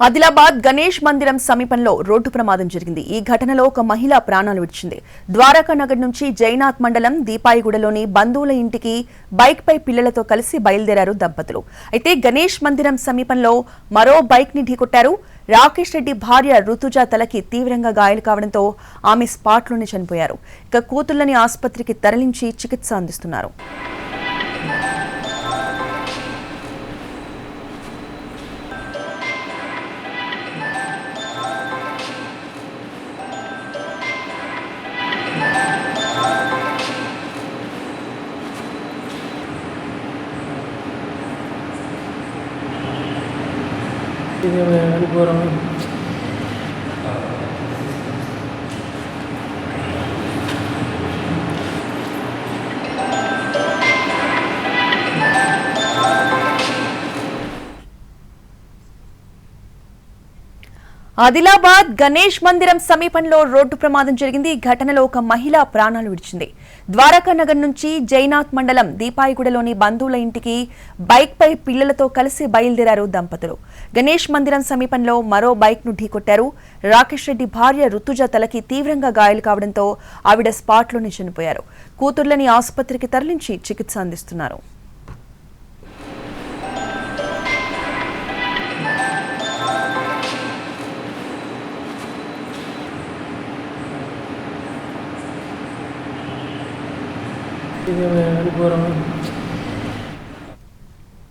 ఆదిలాబాద్ గణేష్ మందిరం సమీపంలో రోడ్డు ప్రమాదం జరిగింది. ఈ ఘటనలో ఒక మహిళ ప్రాణాలు విడిచింది. ద్వారకా నగర్ నుంచి జైనాథ్ మండలం దీపాయిగూడలోని బంధువుల ఇంటికి బైక్ పై పిల్లలతో కలిసి బయలుదేరారు దంపతులు. అయితే గణేష్ మందిరం సమీపంలో మరో బైక్ ని ఢీకొట్టారు. రాకేష్ రెడ్డి భార్య రుతుజ తలకి తీవ్రంగా గాయాలు కావడంతో ఆమె స్పాట్లోనే చనిపోయారు. ఇక కూతుళ్లని ఆసుపత్రికి తరలించి చికిత్స అందిస్తున్నారు. అనుకోవడం ఆదిలాబాద్ గణేష్ మందిరం సమీపంలో రోడ్డు ప్రమాదం జరిగింది. ఈ ఘటనలో ఒక మహిళ ప్రాణాలు విడిచింది. ద్వారకా నగర్ నుంచి జైనాథ్ మండలం దీపాయిగూడలోని బంధువుల ఇంటికి బైక్ పై పిల్లలతో కలిసి బయలుదేరారు దంపతులు. గణేష్ మందిరం సమీపంలో మరో బైక్ ను ఢీకొట్టారు. రాకేష్ రెడ్డి భార్య రుతుజ తలకి తీవ్రంగా గాయాలు కావడంతో ఆవిడ స్పాట్లోనే చనిపోయారు. కూతుర్లని ఆసుపత్రికి తరలించి చికిత్స అందిస్తున్నారు. అనుకోవడం